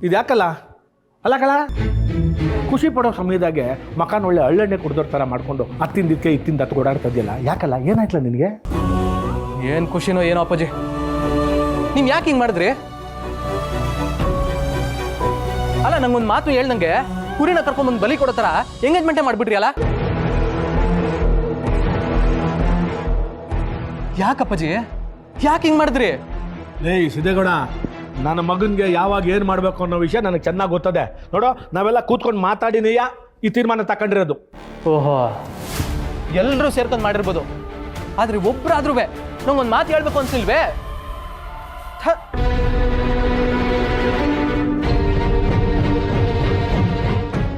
ಇದು ಯಾಕಲ್ಲ ಅಲ್ಲ ಕಳ ಖುಷಿ ಪಡೋ ಸಮಯದಾಗೆ ಮಕಾನ್ ಒಳ್ಳೆ ಹಳ್ಳೆಣ್ಣೆ ಕುಡ್ದೋರ್ ಥರ ಮಾಡ್ಕೊಂಡು ಹತ್ತಿಂದಕ್ಕೆ ಇತ್ತಿಂದ ಹತ್ತು ಓಡಾಡ್ತಾ ಇದೆಯಲ್ಲ ಯಾಕಲ್ಲ ಏನಾಯ್ತಲ್ಲ ನಿನಗೆ? ಏನು ಖುಷಿನೋ ಏನೋ ಅಪ್ಪಾಜಿ, ನೀವು ಯಾಕೆ ಹಿಂಗೆ ಮಾಡಿದ್ರಿ? ಅಲ್ಲ ನಂಗೊಂದು ಮಾತು ಹೇಳ್ದಂಗೆ ಕುರಿನ ಕರ್ಕೊಂಬಂದು ಬಲಿ ಕೊಡೋ ಥರ ಎಂಗೇಜ್ಮೆಂಟೇ ಮಾಡಿಬಿಟ್ರಿ ಅಲ್ಲ? ಯಾಕಪ್ಪಾಜಿ ಯಾಕೆ ಹಿಂಗೆ ಮಾಡಿದ್ರಿ? ಸಿದ್ದೇಗೌಡ, ನನ್ನ ಮಗನಿಗೆ ಯಾವಾಗ ಏನು ಮಾಡಬೇಕು ಅನ್ನೋ ವಿಷಯ ನನಗೆ ಚೆನ್ನಾಗಿ ಗೊತ್ತದೆ. ನೋಡೋ, ನಾವೆಲ್ಲ ಕೂತ್ಕೊಂಡು ಮಾತಾಡಿನೀಯ ಈ ತೀರ್ಮಾನ ತಗೊಂಡಿರೋದು. ಓಹೋ, ಎಲ್ಲರೂ ಸೇರ್ಕೊಂಡು ಮಾಡಿರ್ಬೋದು, ಆದ್ರೆ ಒಬ್ಬರಾದ್ರೂ ನಂಗೊಂದು ಮಾತು ಹೇಳ್ಬೇಕು ಅನ್ಸಿಲ್ವೇ?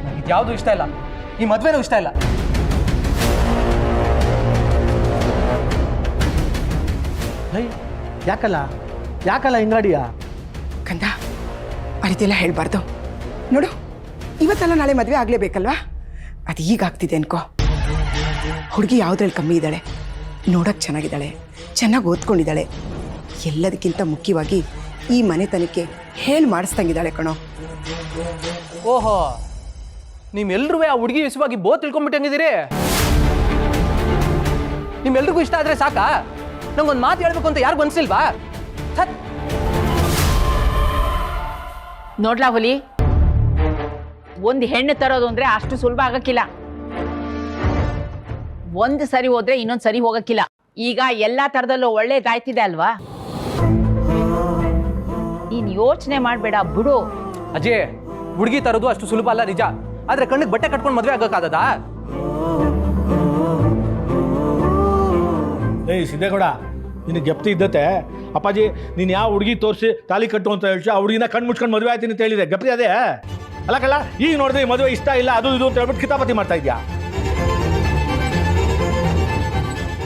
ನನಗೆ ಯಾವುದು ಇಷ್ಟ ಇಲ್ಲ, ಈ ಮದ್ವೆನೂ ಇಷ್ಟ ಇಲ್ಲ. ಯಾಕಲ್ಲ ಹಿಂಗಾಡಿಯಾ? ಕಂದ, ಆ ರೀತಿಯೆಲ್ಲ ಹೇಳ್ಬಾರ್ದು. ನೋಡು, ಇವತ್ತೆಲ್ಲ ನಾಳೆ ಮದುವೆ ಆಗಲೇಬೇಕಲ್ವಾ? ಅದು ಈಗ ಆಗ್ತಿದೆ ಅನ್ಕೋ. ಹುಡುಗಿ ಯಾವುದ್ರಲ್ಲಿ ಕಮ್ಮಿ ಇದ್ದಾಳೆ, ನೋಡೋಕ್ಕೆ ಚೆನ್ನಾಗಿದ್ದಾಳೆ, ಚೆನ್ನಾಗಿ ಓದ್ಕೊಂಡಿದ್ದಾಳೆ, ಎಲ್ಲದಕ್ಕಿಂತ ಮುಖ್ಯವಾಗಿ ಈ ಮನೆತನಕ್ಕೆ ಹೇಳಿ ಮಾಡಿಸ್ದಂಗಿದ್ದಾಳೆ ಕಣೋ. ಓಹೋ, ನಿಮ್ಮೆಲ್ರೂ ಆ ಹುಡುಗಿ ವಿಷಯವಾಗಿ ತಿಳ್ಕೊಂಡ್ಬಿಟ್ಟಂಗಿದ್ದೀರಿ. ನಿಮ್ಮೆಲ್ರಿಗೂ ಇಷ್ಟ ಆದ್ರೆ ಸಾಕಾ? ನಂಗೊಂದು ಮಾತು ಹೇಳ್ಬೇಕು ಅಂತ ಯಾರಿಗೂ ಅನ್ಸಿಲ್ವಾ? ನೋಡ್ಲಾ ಹುಲಿ, ಒಂದು ಹೆಣ್ಣು ತರೋದು ಅಂದ್ರೆ ಅಷ್ಟು ಸುಲಭ ಆಗಕ್ಕಿಲ್ಲ. ಒಂದು ಸರಿ ಹೋದ್ರೆ ಇನ್ನೊಂದು ಸರಿ ಹೋಗಕ್ಕಿಲ್ಲ. ಈಗ ಎಲ್ಲಾ ತರದಲ್ಲೂ ಒಳ್ಳೇದಾಯ್ತಿದೆ ಅಲ್ವಾ? ನೀನ್ ಯೋಚನೆ ಮಾಡ್ಬೇಡ ಬಿಡು. ಅಜಯ್, ಹುಡುಗಿ ತರೋದು ಅಷ್ಟು ಸುಲಭ ಅಲ್ಲ ನಿಜ, ಆದ್ರೆ ಕಣ್ಣಿಗೆ ಬಟ್ಟೆ ಕಟ್ಕೊಂಡು ಮದುವೆ ಆಗಕ್ಕಾಗದಾ? ಸಿದ್ದೇಗೌಡ, ನಿನಗೆ ಗೆಪ್ತಿ ಇದ್ದತೆ ಅಪ್ಪಾಜಿ, ನೀನು ಯಾವ ಹುಡುಗಿ ತೋರಿಸಿ ತಾಲಿ ಕಟ್ಟು ಅಂತ ಹೇಳ್ಸಿ ಆ ಹುಡುಗಿನ ಕಣ್ಣು ಮುಚ್ಕೊಂಡು ಮದುವೆ ಆಯ್ತೀನಿ ಅಂತ ಹೇಳಿದೆ. ಗೆಪ್ತಿ ಅದೇ ಅಲ್ಲ ಕಲ್ಲ? ಈಗ ನೋಡಿದ್ರೆ ಈ ಮದುವೆ ಇಷ್ಟ ಇಲ್ಲ ಅದು ಇದು ಅಂತ ಹೇಳ್ಬಿಟ್ಟು ಕಿತಾಪತಿ ಮಾಡ್ತಾ ಇದ್ಯಾ?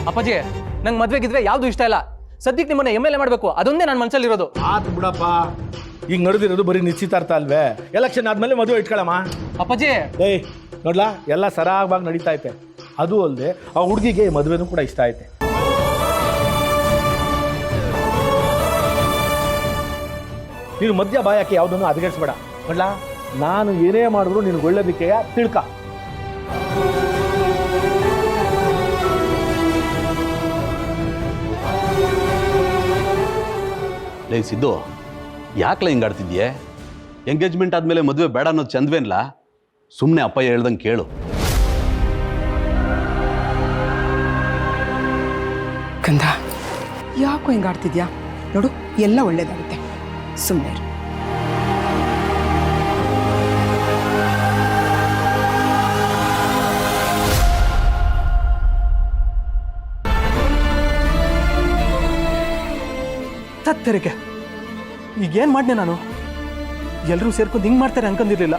ಅಪ್ಪಾಜಿ, ನಂಗೆ ಮದ್ವೆಗಿದ್ರೆ ಯಾವ್ದು ಇಷ್ಟ ಇಲ್ಲ. ಸದ್ಯಕ್ಕೆ ನಿಮ್ಮನ್ನ MLA ಮಾಡಬೇಕು, ಅದೊಂದೇ ನನ್ನ ಮನಸ್ಸಲ್ಲಿರೋದು. ಆತು ಬಿಡಪ್ಪ, ಈಗ ನಡೆದಿರೋದು ಬರೀ ನಿಶ್ಚಿತಾರ್ಥ ಅಲ್ವೇ? ಎಲೆಕ್ಷನ್ ಆದ್ಮೇಲೆ ಮದುವೆ ಇಟ್ಕೊಳಮ್ಮ. ಅಪ್ಪಾಜಿ ನೋಡ್ಲಾ, ಎಲ್ಲ ಸರಾಗವಾಗಿ ನಡೀತಾ ಐತೆ. ಅದು ಅಲ್ಲದೆ ಆ ಹುಡುಗಿಗೆ ಮದುವೆನೂ ಕೂಡ ಇಷ್ಟ ಐತೆ. ನೀನು ಮಧ್ಯ ಬಾಯಕ್ಕೆ ಯಾವುದನ್ನು ಅಧಿಗರಿಸಬೇಡ. ನೋಡ್ಲಾ, ನಾನು ಏನೇ ಮಾಡಿದ್ರು ನಿನಗೆ ಒಳ್ಳೇದಕ್ಕೆ ತಿಳ್ಕ. ಲೇ ಸಿದ್ದು, ಯಾಕಲ ಹಿಂಗಾಡ್ತಿದ್ಯೆ? ಎಂಗೇಜ್ಮೆಂಟ್ ಆದಮೇಲೆ ಮದುವೆ ಬೇಡ ಅನ್ನೋದು ಚಂದ್ವೇನ್ಲ? ಸುಮ್ಮನೆ ಅಪ್ಪಯ್ಯ ಹೇಳ್ದಂಗೆ ಕೇಳು. ಕಂದ, ಯಾಕೋ ಹಿಂಗಾಡ್ತಿದ್ಯಾ? ನೋಡು, ಎಲ್ಲ ಒಳ್ಳೇದಾಗುತ್ತೆ, ಸುಮ್ಮನೆ. ತತ್ತೆರೆಗೆ ಈಗೇನು ಮಾಡಿದೆ ನಾನು? ಎಲ್ಲರೂ ಸೇರ್ಕೊಂಡು ಹಿಂಗೆ ಮಾಡ್ತಾರೆ ಅನ್ಕೊಂಡಿರ್ಲಿಲ್ಲ.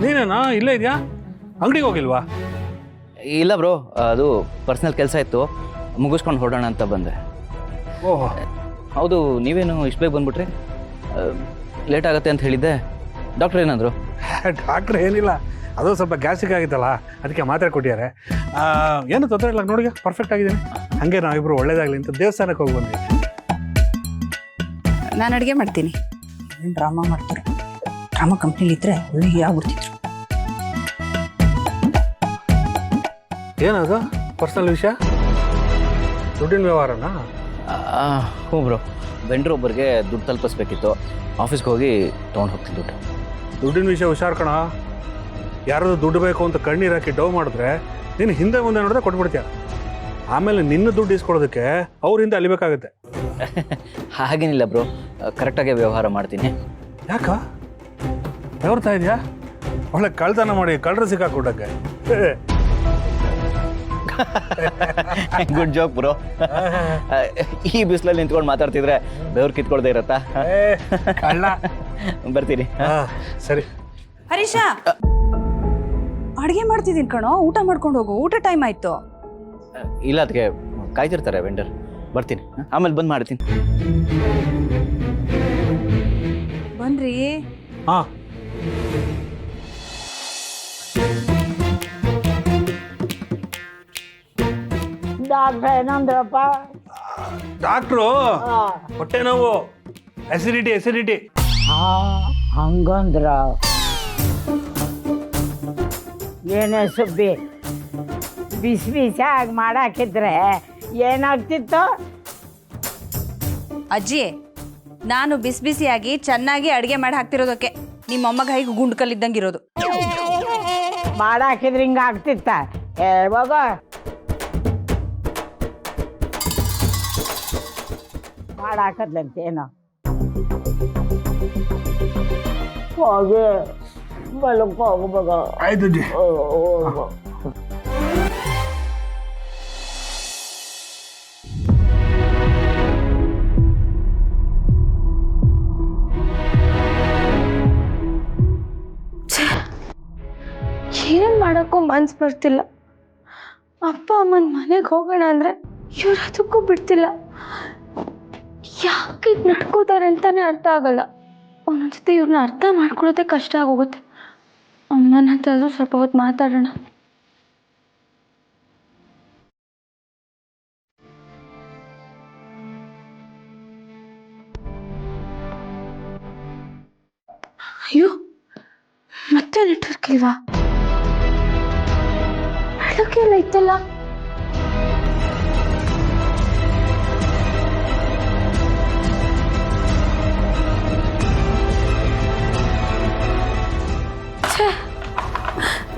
ನೀನೇನಾ ಇಲ್ಲೇ ಇದೆಯಾ? ಅಂಗಡಿಗೆ ಹೋಗಿಲ್ವಾ? ಇಲ್ಲ ಬ್ರೋ, ಅದು ಪರ್ಸ್ನಲ್ ಕೆಲಸ ಇತ್ತು, ಮುಗಿಸ್ಕೊಂಡು ಹೊರಡೋಣ ಅಂತ ಬಂದೆ. ಓಹೋ, ಹೌದು, ನೀವೇನು ಇಷ್ಟು ಬೇಗ ಬಂದ್ಬಿಟ್ರಿ? ಲೇಟ್ ಆಗುತ್ತೆ ಅಂತ ಹೇಳಿದ್ದೆ. ಡಾಕ್ಟ್ರ್ ಏನಂದರು? ಡಾಕ್ಟ್ರ್ ಏನಿಲ್ಲ, ಅದು ಸ್ವಲ್ಪ ಗ್ಯಾಸ್ಟ್ರಿಕ್ ಆಗಿತ್ತಲ್ಲ, ಅದಕ್ಕೆ ಮಾತ್ರೆ ಕೊಟ್ಟಿದ್ದಾರೆ. ಏನು ತೊಂದರೆ ಇಲ್ಲ, ನೋಡಿ ಪರ್ಫೆಕ್ಟ್ ಆಗಿದ್ದೀನಿ. ಹಾಗೆ ನಾವಿಬ್ಬರು ಒಳ್ಳೇದಾಗಲಿ ಅಂತ ದೇವಸ್ಥಾನಕ್ಕೆ ಹೋಗಿ ಬಂದ್ವಿ. ನಾನು ಅಡುಗೆ ಮಾಡ್ತೀನಿ. ಏನು ಡ್ರಾಮಾ ಮಾಡ್ತಾರೆ? ಡ್ರಾಮಾ ಕಂಪ್ನಿಲಿದ್ದರೆ ಒಳ್ಳೆ ಆಗ್ಬಿಡ್ತಿದ್ರು. ಏನದು ಪರ್ಸನಲ್ ವಿಷಯ? ದುಡ್ಡಿನ ವ್ಯವಹಾರನಾ? ಹ್ಞೂ ಬ್ರೋ, ವೆಂಡ್ರ್ ಒಬ್ಬರಿಗೆ ದುಡ್ಡು ತಲುಪಿಸ್ಬೇಕಿತ್ತು, ಆಫೀಸ್ಗೆ ಹೋಗಿ ತೊಗೊಂಡು ಹೋಗ್ತೀನಿ ದುಡ್ಡು. ದುಡ್ಡಿನ ವಿಷಯ ಹುಷಾರು ಕಣ. ಯಾರಾದ್ರು ದುಡ್ಡು ಬೇಕು ಅಂತ ಕಣ್ಣೀರು ಹಾಕಿ ಡವ್ ಮಾಡಿದ್ರೆ ನೀನು ಹಿಂದೆ ಮುಂದೆ ನೋಡಿದ್ರೆ ಕೊಟ್ಬಿಡ್ತೀಯ. ಆಮೇಲೆ ನಿನ್ನ ದುಡ್ಡು ಇಸ್ಕೊಡೋದಕ್ಕೆ ಅವ್ರ ಹಿಂದೆ ಅಲಿಬೇಕಾಗುತ್ತೆ. ಹಾಗೇನಿಲ್ಲ ಬ್ರೋ, ಕರೆಕ್ಟಾಗಿ ವ್ಯವಹಾರ ಮಾಡ್ತೀನಿ. ಯಾಕ ಬೆವರ್ತಾ ಇದೆಯಾ? ಒಳ್ಳೆ ಕಳ್ತನ ಮಾಡಿ ಕಳ್ಳರು ಸಿಕ್ಕಾಕೊಟ್ಟಕ್ಕೆ. Good joke bro. ಈ ಬಿಸಿಲಲ್ಲಿ ನಿಂತ್ಕೊಂಡು ಮಾತಾಡ್ತಿದ್ರೆ ಬೆವ್ರು ಕಿತ್ಕೊಳ್ದೇ ಇರತ್ತಾ? ಬರ್ತೀನಿ. ಸರಿ. ಹರೀಶ, ಅಡುಗೆ ಮಾಡ್ತಿದ್ದೀನಿ ಕಣೋ, ಊಟ ಮಾಡ್ಕೊಂಡು ಹೋಗು, ಊಟ ಟೈಮ್ ಆಯ್ತು. ಇಲ್ಲ ಅದಕ್ಕೆ ಕಾಯ್ತಿರ್ತಾರೆ ವೆಂಡರ್. ಬರ್ತೀನಿ, ಆಮೇಲೆ ಬಂದು ಮಾಡ್ತೀನಿ. ಬನ್ರಿ. ಹಾಂ ಏನಂದ್ರಪ್ಪ? ಡಾಕ್ಟ್ರು ಹೊಟ್ಟೆ ನೋವು, ಎಸಿಡಿಟಿ. ಹಂಗಂದ್ರ ಏನೇ ಸುಬ್ಬಿ, ಬಿಸಿ ಬಿಸಿಯಾಗಿ ಮಾಡಾಕಿದ್ರೆ ಏನಾಗ್ತಿತ್ತು? ಅಜ್ಜಿ, ನಾನು ಬಿಸಿ ಬಿಸಿಯಾಗಿ ಚೆನ್ನಾಗಿ ಅಡುಗೆ ಮಾಡಿ ಹಾಕ್ತಿರೋದಕ್ಕೆ ನಿಮ್ಮ ಮೊಮ್ಮಗ ಹೀಗೆ ಗುಂಡು ಕಲ್ಲಿದ್ದಂಗೆ ಇರೋದು. ಮಾಡಾಕಿದ್ರೆ ಹಿಂಗ ಆಗ್ತಿತ್ತ? ಹೋಗ. ಮಾಡಾಕದ್ಲಂತೇನು? ಹೋಗಿ ಬಲಕ್ಕೆ ಹೋಗ್ಬೇಕ. ಆಯ್ತು ಅಜ್ಜಿ. ಏನ್ ಮಾಡೋಕ್ಕೂ ಮನ್ಸು ಬರ್ತಿಲ್ಲ. ಅಪ್ಪ ಅಮ್ಮನ ಮನೆಗೆ ಹೋಗೋಣ ಅಂದರೆ ಇವ್ರು ಅದಕ್ಕೂ ಬಿಡ್ತಿಲ್ಲ. ಯಾಕೆ ಈಗ ನಡ್ಕೋತಾರೆ ಅಂತಾನೆ ಅರ್ಥ ಆಗಲ್ಲ. ಒಂದೊಂದ್ಸತಿ ಇವ್ರನ್ನ ಅರ್ಥ ಮಾಡ್ಕೊಳ್ಳೋದೇ ಕಷ್ಟ ಆಗೋಗುತ್ತೆ. ಅಮ್ಮನ ಹತ್ರ ಸ್ವಲ್ಪ ಹೊತ್ತು ಮಾತಾಡೋಣ. ಅಯ್ಯೋ, ಮತ್ತೆ ನೆಟ್ವರ್ಕ್ ಇಲ್ವಾ? ಬೆಳಗ್ಗೆ ಎಲ್ಲ ಇತ್ತಲ್ಲ.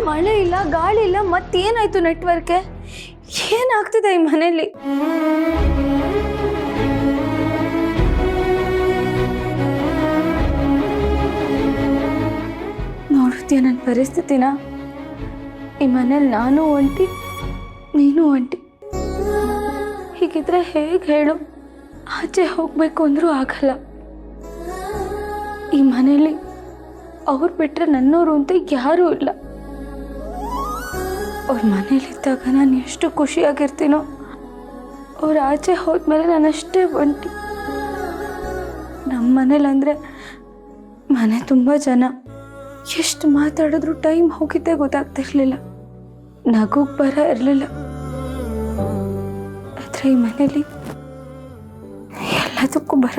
ಮಳೆ ಇಲ್ಲ, ಗಾಳಿ ಇಲ್ಲ, ಮತ್ತೇನಾಯ್ತು ನೆಟ್ವರ್ಕ್ಗೆ? ಏನಾಗ್ತಿದೆ ಈ ಮನೇಲಿ? ನೋಡುತ್ತೀಯ ನನ್ನ ಪರಿಸ್ಥಿತಿನ? ಈ ಮನೇಲಿ ನಾನು ಒಂಟಿ, ನೀನು ಒಂಟಿ. ಹೀಗಿದ್ರೆ ಹೇಗೆ ಹೇಳು? ಆಚೆ ಹೋಗ್ಬೇಕು ಅಂದ್ರೂ ಆಗಲ್ಲ. ಈ ಮನೇಲಿ ಅವ್ರು ಬಿಟ್ಟರೆ ನನ್ನೋರು ಅಂತ ಯಾರೂ ಇಲ್ಲ. ಅವ್ರ ಮನೇಲಿದ್ದಾಗ ನಾನು ಎಷ್ಟು ಖುಷಿಯಾಗಿರ್ತೀನೋ, ಅವ್ರು ಆಚೆ ಹೋದ್ಮೇಲೆ ನಾನಷ್ಟೇ ಒಂಟಿ. ನಮ್ಮ ಮನೇಲಂದರೆ ಮನೆ ತುಂಬ ಜನ. ಎಷ್ಟು ಮಾತಾಡಿದ್ರು ಟೈಮ್ ಹೋಗಿದ್ದೇ ಗೊತ್ತಾಗ್ತಿರ್ಲಿಲ್ಲ. ನಗುಗೆ ಬರ ಇರಲಿಲ್ಲ. ಆದರೆ ಈ ಮನೇಲಿ ಎಲ್ಲದಕ್ಕೂ ಬರ.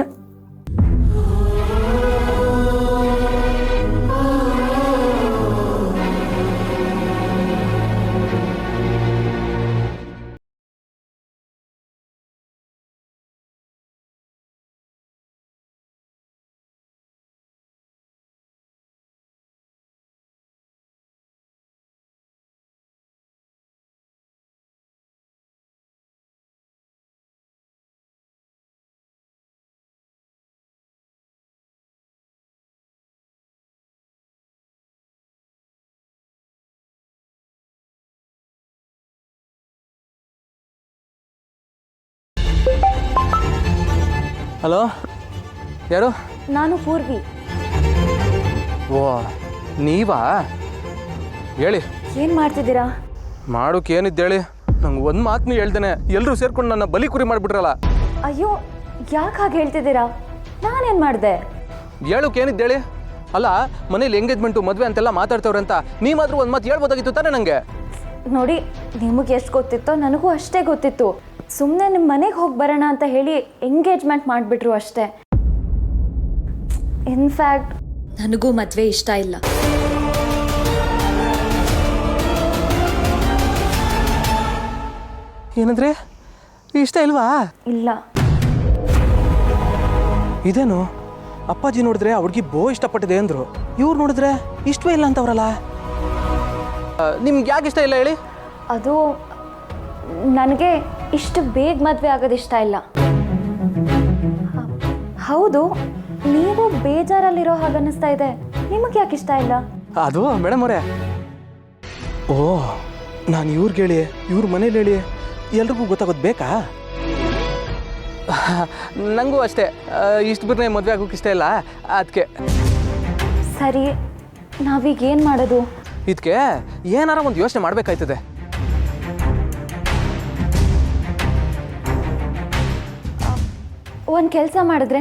ಹಲೋ, ಯಾರು? ನಾನು ಪೂರ್ವಿ. ಓ, ನೀವಾ? ಹೇಳಿ. ಏನು ಮಾಡ್ತಿದ್ದೀರಾ? ಮಾಡೋಕೆ ಏನಿದ್ದು ಹೇಳಿ. ನಂಗೆ ಒಂದು ಮಾತನ್ನು ಹೇಳ್ದೇನೆ ಎಲ್ಲರೂ ಸೇರ್ಕೊಂಡು ನನ್ನ ಬಲಿ ಕುರಿ ಮಾಡಿಬಿಟ್ರಲ್ಲ. ಅಯ್ಯೋ, ಯಾಕೆ ಹಾಗೆ ಹೇಳ್ತಿದ್ದೀರಾ? ನಾನೇನು ಮಾಡಿದೆ? ಹೇಳೋಕೆ ಏನಿದ್ದು ಹೇಳಿ. ಅಲ್ಲ, ಮನೇಲಿ ಎಂಗೇಜ್ಮೆಂಟು ಮದುವೆ ಅಂತೆಲ್ಲ ಮಾತಾಡ್ತವ್ರೆ ಅಂತ ನೀವಾದರೂ ಒಂದು ಮಾತು ಹೇಳ್ಬೋದಾಗಿತ್ತು ತಾನೇ ನನಗೆ. ನೋಡಿ, ನಿಮಗೆ ಎಷ್ಟು ಗೊತ್ತಿತ್ತೋ ನನಗೂ ಅಷ್ಟೇ ಗೊತ್ತಿತ್ತು. ಸುಮ್ಮನೆ ನಿಮ್ಮ ಮನೆಗೆ ಹೋಗಿ ಬರೋಣ ಅಂತ ಹೇಳಿ ಎಂಗೇಜ್ಮೆಂಟ್ ಮಾಡಿಬಿಟ್ರು ಅಷ್ಟೇ. ಇನ್ಫ್ಯಾಕ್ಟ್ ನನಗೂ ಮದುವೆ ಇಷ್ಟ ಇಲ್ಲ. ಏನಂದ್ರೆ ಇಷ್ಟ ಇಲ್ವಾ? ಇಲ್ಲ. ಇದೇನು ಅಪ್ಪಾಜಿ ನೋಡಿದ್ರೆ ಅವ್ರಿಗೆ ಇಷ್ಟಪಟ್ಟಿದೆ ಅಂದರು. ಇವ್ರು ನೋಡಿದ್ರೆ ಇಷ್ಟವೇ ಇಲ್ಲ ಅಂತವ್ರಲ್ಲ. ನಿಮ್ಗೆ ಯಾಕೆ ಇಷ್ಟ ಇಲ್ಲ ಹೇಳಿ? ಅದು ನನಗೆ ಇಷ್ಟು ಬೇಗ ಮದುವೆ ಆಗೋದು ಇಷ್ಟ ಇಲ್ಲ. ಹೌದು, ನೀವು ಬೇಜಾರಲ್ಲಿರೋ ಹಾಗೆ ಅನ್ನಿಸ್ತಾ ಇದೆ. ನಿಮಗೆ ಯಾಕೆ ಇಷ್ಟ ಇಲ್ಲ? ಅದು ಮೇಡಮ್ ಅವರೇ, ಓ, ನಾನು ಇವ್ರಿಗೆ ಹೇಳಿ ಇವ್ರ ಮನೇಲಿ ಹೇಳಿ ಎಲ್ರಿಗೂ ಗೊತ್ತಾಗೋದು ಬೇಕಾ? ನನಗೂ ಅಷ್ಟೇ, ಇಷ್ಟು ಬಿರ್ನೆ ಮದುವೆ ಆಗೋಕೆ ಇಷ್ಟ ಇಲ್ಲ. ಅದಕ್ಕೆ ಸರಿ, ನಾವೀಗ ಏನು ಮಾಡೋದು? ಇದಕ್ಕೆ ಏನಾರ ಒಂದು ಯೋಚನೆ ಮಾಡಬೇಕಾಯ್ತದೆ. ಒಂದು ಕೆಲಸ ಮಾಡಿದ್ರೆ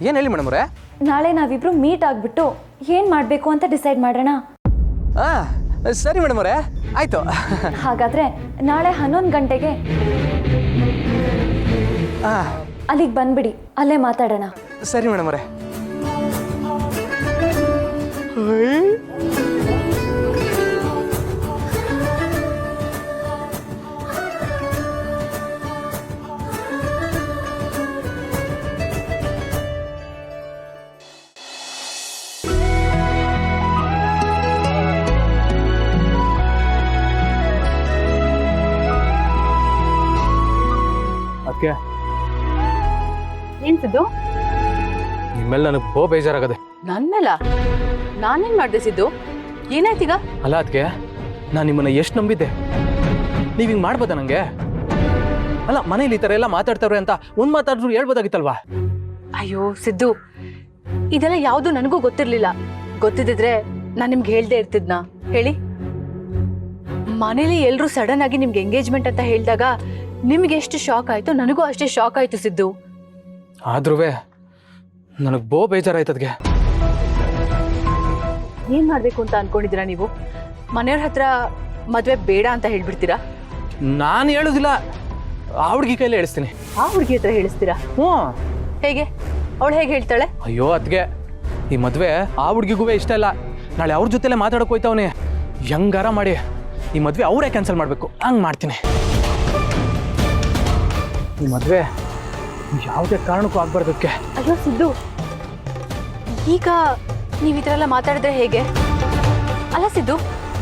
ಏನು ಹೇಳಿ ಮೇಡಮ್ ಅವರೇ? ನಾಳೆ ನಾವಿಬ್ರು ಮೀಟ್ ಆಗಿಬಿಟ್ಟು ಏನು ಮಾಡಬೇಕು ಅಂತ ಡಿಸೈಡ್ ಮಾಡೋಣ. ಹಾಂ ಸರಿ ಮೇಡಮ್ ಅವರೇ, ಆಯಿತು. ಹಾಗಾದರೆ ನಾಳೆ 11 ಗಂಟೆಗೆ ಹಾಂ ಅಲ್ಲಿಗೆ ಬಂದ್ಬಿಡಿ, ಅಲ್ಲೇ ಮಾತಾಡೋಣ. ಸರಿ ಮೇಡಮ್ ಅವರೇ. ಅದಕ್ಕೆ ಏನ್ ಸಿದ್ದು? ನಿಮ್ಮೆಲ್ಲ ನನಗೆ ಬೇಜಾರಾಗದೆ. ನನ್ ಮೇಲ ನಾನೇನ್ ಮಾಡ್ದೆ ಸಿದ್ದು? ಏನಾಯ್ತೀಗ? ಅಲ್ಲ ಅದಕ್ಕೆ ನಾನು ನಿಮ್ಮನ್ನ ಎಷ್ಟು ನಂಬಿದ್ದೆ. ನೀವು ಹಿಂಗೆ ಮಾಡ್ಬೋದಾ ನನಗೆ? ಅಲ್ಲ ಮನೇಲಿ ಈ ಥರ ಎಲ್ಲ ಮಾತಾಡ್ತಾವ್ರೆ ಅಂತ ಒಂದು ಮಾತಾಡಿದ್ರು ಹೇಳ್ಬೋದಾಗಿತ್ತಲ್ವಾ? ಅಯ್ಯೋ ಸಿದ್ದು, ಇದೆಲ್ಲ ಯಾವುದು ನನಗೂ ಗೊತ್ತಿರ್ಲಿಲ್ಲ. ಗೊತ್ತಿದ್ದಿದ್ರೆ ನಾನು ನಿಮ್ಗೆ ಹೇಳ್ದೆ ಇರ್ತಿದ್ನಾ ಹೇಳಿ? ಮನೇಲಿ ಎಲ್ಲರೂ ಸಡನ್ ಆಗಿ ನಿಮ್ಗೆ ಎಂಗೇಜ್ಮೆಂಟ್ ಅಂತ ಹೇಳಿದಾಗ ನಿಮ್ಗೆ ಎಷ್ಟು ಶಾಕ್ ಆಯ್ತು, ನನಗೂ ಅಷ್ಟೇ ಶಾಕ್ ಆಯ್ತು ಸಿದ್ದು. ಆದ್ರೂ ನನಗೆ ಬೇಜಾರಾಯ್ತದ್ಗೆ. ಏನ್ ಮಾಡ್ಬೇಕು ಅಂತ ಅನ್ಕೊಂಡಿದ್ದೀರಾ ನೀವು? ಮನೆಯವ್ರ ಹತ್ರ ಮದ್ವೆ ಬೇಡ ಅಂತ ಹೇಳ್ಬಿಡ್ತೀರಾ? ನಾನು ಹೇಳುದಿಲ್ಲ, ಆ ಹುಡುಗಿ ಕೈಲೇ ಹೇಳಿಸ್ತೀನಿ. ಆ ಹುಡುಗಿ ಹತ್ರ ಹೇಳಿಸ್ತೀರಾ? ಹ್ಞೂ. ಹೇಗೆ? ಅವಳು ಹೇಗೆ ಹೇಳ್ತಾಳೆ? ಅಯ್ಯೋ ಅದ್ಗೆ ಈ ಮದುವೆ ಆ ಹುಡುಗಿಗೂ ಇಷ್ಟ ಇಲ್ಲ. ನಾಳೆ ಅವ್ರ ಜೊತೆಲೆ ಮಾತಾಡಕ್ಕೆ ಹೋಯ್ತವನೇ. ಹೆಂಗಾರ ಮಾಡಿ ಈ ಮದುವೆ ಅವರೇ ಕ್ಯಾನ್ಸಲ್ ಮಾಡಬೇಕು. ಹಂಗೆ ಮಾಡ್ತೀನಿ. ಈ ಮದುವೆ ಯಾವುದೇ ಕಾರಣಕ್ಕೂ ಆಗ್ಬಾರ್ದಕ್ಕೆ. ಅಯ್ಯೋ ಸಿದ್ದು, ಈಗ ನೀವು ಈ ಥರ ಎಲ್ಲ ಮಾತಾಡಿದ್ರೆ ಹೇಗೆ? ಅಲ್ಲ ಸಿದ್ದು,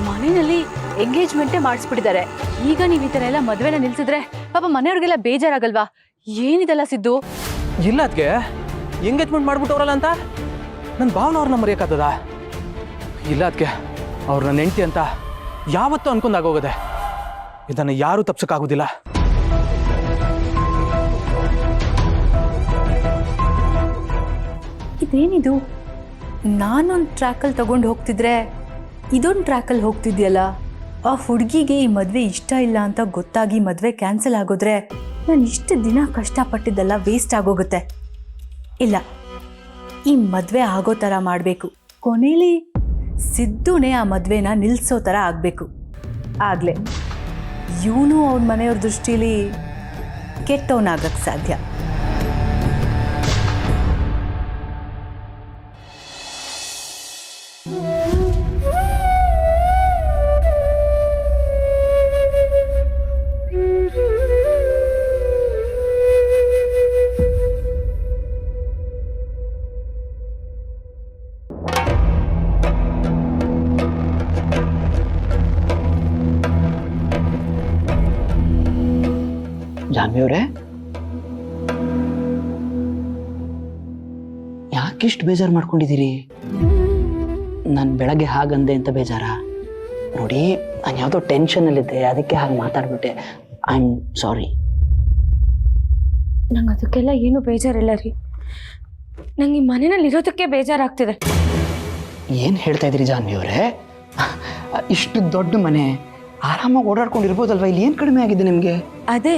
ಮನೆಯಲ್ಲಿ ಎಂಗೇಜ್ಮೆಂಟೇ ಮಾಡಿಸ್ಬಿಟ್ಟಿದ್ದಾರೆ. ಈಗ ನೀವು ಈ ಥರ ಎಲ್ಲ ಮದುವೆನ ನಿಲ್ಸಿದ್ರೆ ಪಾಪ ಮನೆಯವ್ರಿಗೆಲ್ಲ ಬೇಜಾರಾಗಲ್ವಾ? ಏನಿದೆಲ್ಲ ಸಿದ್ದು? ಇಲ್ಲ ಅದಕ್ಕೆ ಎಂಗೇಜ್ಮೆಂಟ್ ಮಾಡ್ಬಿಟ್ಟವ್ರಲ್ಲ ಅಂತ ನನ್ನ ಭಾವನ ಅವ್ರನ್ನ ಮರೆಯೋಕ್ಕಾಗ್ತದ? ಇಲ್ಲ ಅದಕ್ಕೆ ಅವ್ರು ನನ್ನ ಹೆಂಡತಿ ಅಂತ ಯಾವತ್ತೂ ಅನ್ಕೊಂಡಾಗೋಗದೆ. ಇದನ್ನು ಯಾರೂ ತಪ್ಸೋಕ್ಕಾಗೋದಿಲ್ಲ. ಇದೇನಿದು? ನಾನೊಂದು ಟ್ರ್ಯಾಕಲ್ಲಿ ತಗೊಂಡು ಹೋಗ್ತಿದ್ರೆ ಇದೊಂದು ಟ್ರ್ಯಾಕಲ್ಲಿ ಹೋಗ್ತಿದ್ಯಲ್ಲ. ಆ ಹುಡುಗಿಗೆ ಈ ಮದುವೆ ಇಷ್ಟ ಇಲ್ಲ ಅಂತ ಗೊತ್ತಾಗಿ ಮದುವೆ ಕ್ಯಾನ್ಸಲ್ ಆಗೋದ್ರೆ ನಾನು ಇಷ್ಟು ದಿನ ಕಷ್ಟಪಟ್ಟಿದ್ದೆಲ್ಲ ವೇಸ್ಟ್ ಆಗೋಗುತ್ತೆ. ಇಲ್ಲ, ಈ ಮದುವೆ ಆಗೋ ಥರ ಮಾಡಬೇಕು. ಕೊನೇಲಿ ಸಿದ್ದುನೇ ಆ ಮದುವೆನ ನಿಲ್ಲಿಸೋ ಥರ ಆಗಬೇಕು. ಆಗಲೇ ಇವನು ಅವನ ಮನೆಯವ್ರ ದೃಷ್ಟಿಲಿ ಕೆಟ್ಟವನಾಗಕ್ಕೆ ಸಾಧ್ಯ. ಜಾನ್ವಿಯವರೇ, ಯಾಕಿಷ್ಟು ಬೇಜಾರು ಮಾಡ್ಕೊಂಡಿದ್ದೀರಿ? ನಾನು ಬೆಳಗ್ಗೆ ಹಾಗಂದೆ ಅಂತ ಬೇಜಾರ? ನೋಡಿ, ನಾನು ಯಾವುದೋ ಟೆನ್ಷನಲ್ಲಿದ್ದೆ, ಅದಕ್ಕೆ ಹಾಗೆ ಮಾತಾಡ್ಬಿಟ್ಟೆ. I am sorry. ನಂಗೆ ಅದಕ್ಕೆಲ್ಲ ಏನು ಬೇಜಾರಿಲ್ಲ ರೀ. ನಂಗೆ ಈ ಮನೆಯಲ್ಲಿ ಇರೋದಕ್ಕೆ ಬೇಜಾರಾಗ್ತಿದೆ. ಏನು ಹೇಳ್ತಾ ಇದ್ದೀರಿ ಜಾನ್ವಿಯವರೇ? ಇಷ್ಟು ದೊಡ್ಡ ಮನೆ, ಆರಾಮಾಗಿ ಓಡಾಡ್ಕೊಂಡಿರ್ಬೋದಲ್ವ? ಇಲ್ಲಿ ಏನು ಕಡಿಮೆ ಆಗಿದೆ ನಿಮಗೆ? ಅದೇ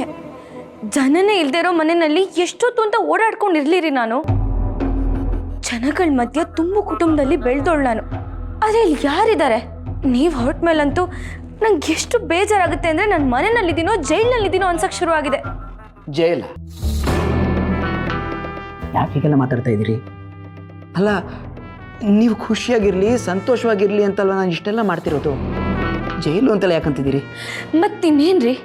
ಜನನೇ ಇಲ್ದೇ ಇರೋ ಮನೆಯಲ್ಲಿ ಎಷ್ಟೊತ್ತು ಅಂತ ಓಡಾಡ್ಕೊಂಡಿರ್ಲಿರಿ ನಾನು. ಜನಗಳ ಮಧ್ಯೆ ತುಂಬ ಕುಟುಂಬದಲ್ಲಿ ಬೆಳೆದೋಳು ನಾನು. ಆದರೆ ಇಲ್ಲಿ ಯಾರಿದ್ದಾರೆ? ನೀವು ಹೊರಟ ಮೇಲಂತೂ ನಂಗೆ ಎಷ್ಟು ಬೇಜಾರಾಗುತ್ತೆ ಅಂದರೆ ನಾನು ಮನೆಯಲ್ಲಿದ್ದೀನೋ ಜೈಲಿನಲ್ಲಿದ್ದೀನೋ ಅನ್ಸಕ್ಕೆ ಶುರುವಾಗಿದೆ. ಜೈಲ? ಯಾಕೆ ಹೀಗೆಲ್ಲ ಮಾತಾಡ್ತಾ ಇದ್ದೀರಿ? ಅಲ್ಲ, ನೀವು ಖುಷಿಯಾಗಿರಲಿ, ಸಂತೋಷವಾಗಿರಲಿ ಅಂತಲ್ವ ನಾನು ಇಷ್ಟೆಲ್ಲ ಮಾಡ್ತಿರೋದು. ಜೈಲು ಅಂತೆಲ್ಲ ಯಾಕಂತಿದ್ದೀರಿ? ಮತ್ತಿನ್ನೇನ್ರಿ,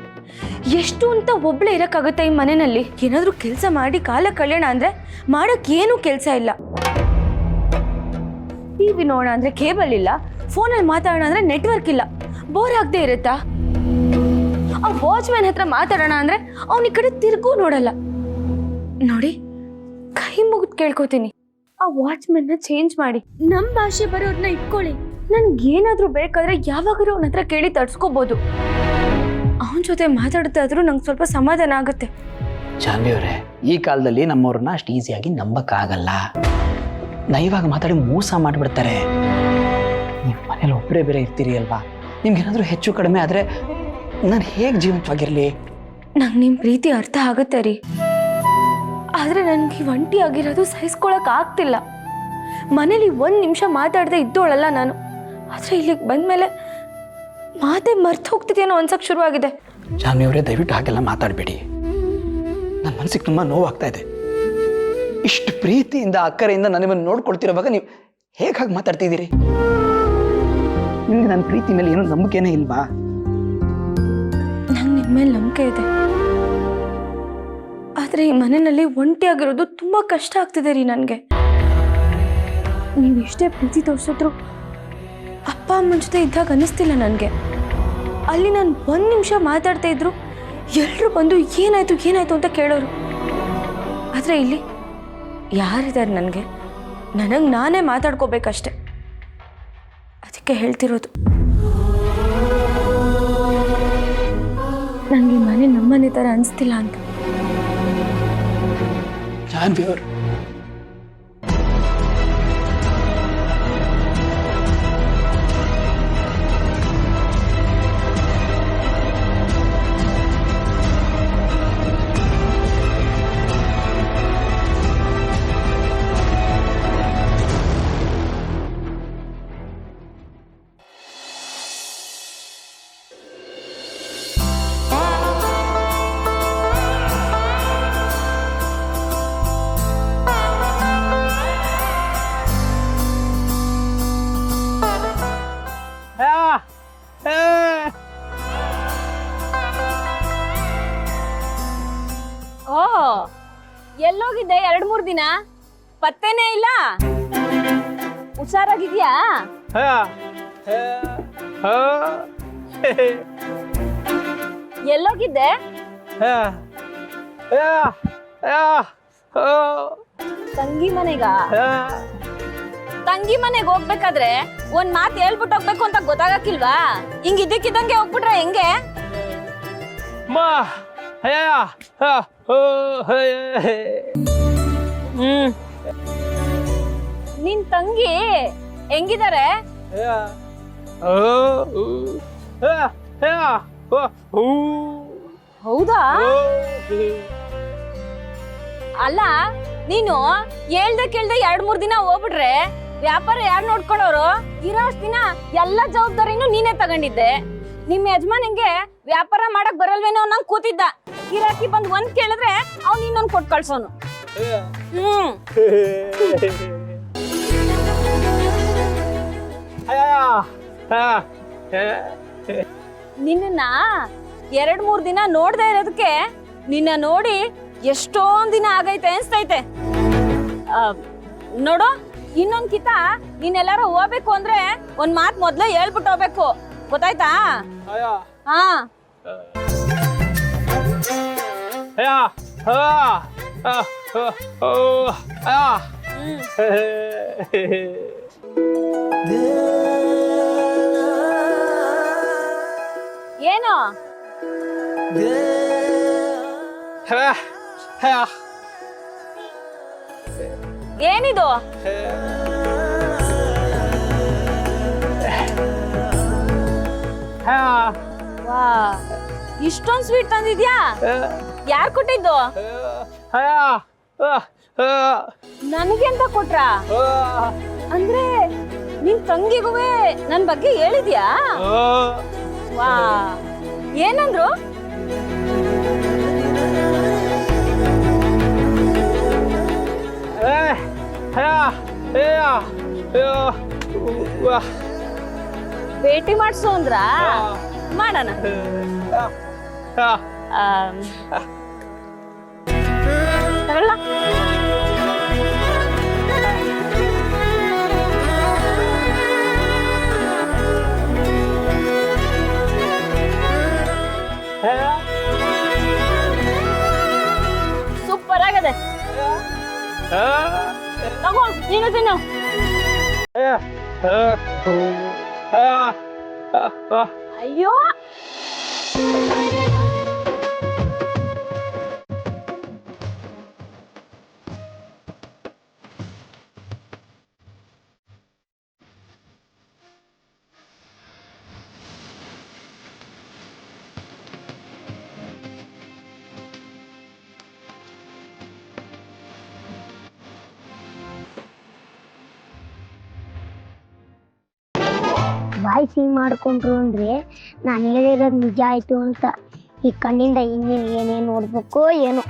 ಎಷ್ಟು ಅಂತ ಒಬ್ಳೆ ಇರೋಕ್ಕಾಗುತ್ತೆ ಈ ಮನೆಯಲ್ಲಿ? ಏನಾದರೂ ಕೆಲಸ ಮಾಡಿ ಕಾಲ ಕಳೆಯೋಣ ಅಂದರೆ ಮಾಡೋಕ್ಕೇನೂ ಕೆಲಸ ಇಲ್ಲ. ಟಿ ವಿ ನೋಡೋಣ ಅಂದರೆ ಕೇಬಲ್ ಇಲ್ಲ, ಫೋನಲ್ಲಿ ಮಾತಾಡೋಣ ಅಂದರೆ ನೆಟ್ವರ್ಕ್ ಇಲ್ಲ. ಬೋರ್ ಆಗದೆ ಇರುತ್ತಾ? ಆ ವಾಚ್ಮ್ಯಾನ್ ಹತ್ರ ಮಾತಾಡೋಣ ಅಂದರೆ ಅವನ ಈ ಕಡೆ ತಿರುಗೂ ನೋಡಲ್ಲ. ನೋಡಿ, ಕೈ ಮುಗಿದು ಕೇಳ್ಕೊತೀನಿ, ಆ ವಾಚ್ಮ್ಯಾನ್ನ ಚೇಂಜ್ ಮಾಡಿ, ನಮ್ಮ ಭಾಷೆ ಬರೋರನ್ನ ಇಟ್ಕೊಳ್ಳಿ. ನನ್ಗೇನಾದರೂ ಬೇಕಾದ್ರೆ ಯಾವಾಗಾದ್ರೂ ಅವನ ಹತ್ರ ಕೇಳಿ ತಡ್ಸ್ಕೋಬೋದು. ಅವನ ಜೊತೆ ಮಾತಾಡ್ತಾದ್ರೂ ನಂಗೆ ಸ್ವಲ್ಪ ಸಮಾಧಾನ ಆಗುತ್ತೆ. ಜಾನ್ವಿಯವರೇ, ಈ ಕಾಲದಲ್ಲಿ ನಮ್ಮವ್ರನ್ನ ಅಷ್ಟು ಈಸಿಯಾಗಿ ನಂಬಕ್ಕಾಗಲ್ಲ. ನೈವಾಗಿ ಮಾತಾಡಿ ಮೋಸ ಮಾಡಿಬಿಡ್ತಾರೆ. ನೀವು ಮನೇಲಿ ಒಬ್ಬರೇ ಬೇರೆ ಇರ್ತೀರಿ ಅಲ್ವಾ? ನಿಮ್ಗೇನಾದರೂ ಹೆಚ್ಚು ಕಡಿಮೆ ಆದರೆ ನಾನು ಹೇಗೆ ಜೀವಂತವಾಗಿರಲಿ? ನಂಗೆ ನಿಮ್ಮ ಪ್ರೀತಿ ಅರ್ಥ ಆಗುತ್ತೆ ರೀ. ಆದರೆ ನನಗೆ ಒಂಟಿ ಆಗಿರೋದು ಸಹಿಸ್ಕೊಳಕ್ ಆಗ್ತಿಲ್ಲ. ಮನೇಲಿ 1 ನಿಮಿಷ ಮಾತಾಡದೆ ಇದ್ದೋಳಲ್ಲ ನಾನು. ಆದರೆ ಇಲ್ಲಿಗೆ ಬಂದಮೇಲೆ ಮಾತೇ ಮರ್ತು ಹೋಗ್ತಿದೆಯೋ ಅನ್ಸಕ್ಕೆ ಶುರುವಾಗಿದೆ. ಜಾನ್ವಿಯವರೇ, ದಯವಿಟ್ಟು ಹಾಗೆಲ್ಲ ಮಾತಾಡಬೇಡಿ. ನನ್ನ ಮನಸ್ಸಿಗೆ ತುಂಬ ನೋವಾಗ್ತಾ ಇದೆ. ಇಷ್ಟು ಪ್ರೀತಿಯಿಂದ ಅಕ್ಕರೆಯಿಂದ ನನಗೆ ನೋಡ್ಕೊಳ್ತಿರೋವಾಗ ನೀವು ಹೇಗೆ ಹಾಗೆ ಮಾತಾಡ್ತಿದ್ದೀರಿ? ನಿಮಗೆ ನನ್ನ ಪ್ರೀತಿ ಮೇಲೆ ಏನೋ ನಂಬಿಕೆನೇ ಇಲ್ವಾ? ನಂಗೆ ನಿಮ್ಮ ಮೇಲೆ ನಂಬಿಕೆ ಇದೆ. ಆದರೆ ಈ ಮನೆಯಲ್ಲಿ ಒಂಟಿಯಾಗಿರೋದು ತುಂಬ ಕಷ್ಟ ಆಗ್ತಿದೆ ರೀ ನನಗೆ. ನೀವು ಎಷ್ಟೇ ಪ್ರೀತಿ ತೋರಿಸಿದ್ರು ಅಪ್ಪ ಅಮ್ಮನ ಜೊತೆ ಇದ್ದಾಗ ಅನ್ನಿಸ್ತಿಲ್ಲ ನನಗೆ. ಅಲ್ಲಿ ನಾನು 1 ನಿಮಿಷ ಮಾತಾಡ್ತಾ ಇದ್ರು ಎಲ್ಲರೂ ಬಂದು ಏನಾಯ್ತು ಅಂತ ಕೇಳೋರು. ಆದರೆ ಇಲ್ಲಿ ಯಾರಿದ್ದಾರೆ ನನಗೆ? ನನಗೆ ನಾನೇ ಮಾತಾಡ್ಕೋಬೇಕಷ್ಟೆ. ಅದಕ್ಕೆ ಹೇಳ್ತಿರೋದು, ನನಗೆ ಮನೆ ನಮ್ಮನೆ ಥರ ಅನಿಸ್ತಿಲ್ಲ ಅಂತ. ಜಾನ್ವಿಯವರು, ಓ, ಎಲ್ಲೋಗಿದ್ದೆ 2-3 ದಿನ? ಪತ್ತೇನೇ ಇಲ್ಲ. ಹುಷಾರಾಗಿದ್ಯಾ? ಎಲ್ಲೋಗಿದ್ದೆ? ತಂಗಿ ಮನೆಗ? ತಂಗಿ ಮನೆಗೆ ಹೋಗ್ಬೇಕಾದ್ರೆ ಒಂದ್ ಮಾತು ಹೇಳ್ಬಿಟ್ಟು ಹೋಗ್ಬೇಕು ಅಂತ ಗೊತ್ತಾಗಕ್ಕಿಲ್ವಾ? ಹಿಂಗ್ ಇದ್ದಕ್ಕಿದ್ದಂಗೆ ಹೋಗ್ಬಿಟ್ರೆ ಹೆಂಗೆ? ನಿನ್ ತಂಗಿ ಹೆಂಗಿದ್ದಾರೆ? ಹೌದಾ? ಅಲ್ಲ, ನೀನು ಹೇಳ್ದೆ ಕೇಳ್ದೆ 2-3 ದಿನ ಹೋಗ್ಬಿಟ್ರೆ ವ್ಯಾಪಾರ ಯಾರು ನೋಡ್ಕೊಳ್ಳೋರು? ಇರೋಷ್ಟು ದಿನ ಎಲ್ಲ ಜವಾಬ್ದಾರಿನೂ ನೀನೇ ತಗೊಂಡಿದ್ದೆ. ನಿಮ್ಮ ಯಜಮಾನಿಗೆ ವ್ಯಾಪಾರ ಮಾಡಕ್ ಬರಲ್ವೇನೋ ನಂಗೆ ಕೂತಿದ್ದ. ಗಿರಾಕಿ ಬಂದ್ 1 ಕೇಳಿದ್ರೆ ಅವ್ನು ಇನ್ನೊಂದು ಕೊಟ್ಟು ಕಳ್ಸೋನು. ನಿನ್ನ 2-3 ದಿನ ನೋಡ್ದೆ ಇರೋದಕ್ಕೆ ನಿನ್ನ ನೋಡಿ ಎಷ್ಟೊಂದ್ ದಿನ ಆಗೈತೆ ಅನ್ಸ್ತೈತೆ. ನೋಡು, ಇನ್ನೊಂದ್ ಕಿತ ನೀನೆಲ್ಲಾರು ಹೋಗ್ಬೇಕು ಅಂದ್ರೆ ಒಂದ್ ಮಾತ್ ಮೊದ್ಲೇ ಹೇಳ್ಬಿಟ್ಟು ಹೋಗ್ಬೇಕು, ಗೊತ್ತಾಯ್ತಾ? ಹಾ. ಏನು ಏನಿದು? ವಾ, ಇಷ್ಟೊಂದು ಸ್ವೀಟ್ ತಂದಿದ್ಯಾ? ಯಾರು ಕೊಟ್ಟಿದ್ದು? ನನಗೆ ಅಂತ ಕೊಟ್ರ? ಅಂದ್ರೆ ನಿನ್ ತಂಗಿಗೂ ನನ್ ಬಗ್ಗೆ ಹೇಳಿದ್ಯಾ? ವಾ, ಏನಂದ್ರು? ಭೇಟಿ ಮಾಡ್ಸು ಅಂದ್ರ? ಮಾಡೋಣ. ತಗೊಳ್ಳ? ಸೂಪರ್ ಆಗದೆ. ತಗೋ, ನೀನು ತಿನ್ನು. ಅಯ್ಯೋ, ಬಾಯಿ ಸಿಹಿ ಮಾಡ್ಕೊಂಡ್ರು ಅಂದರೆ ನಾನು ಹೇಳಿರೋದು ನಿಜ ಆಯಿತು ಅಂತ ಈ ಕಣ್ಣಿಂದ ಇನ್ನೇನು ಏನೇನು ನೋಡ್ಬೇಕೋ ಏನೋ.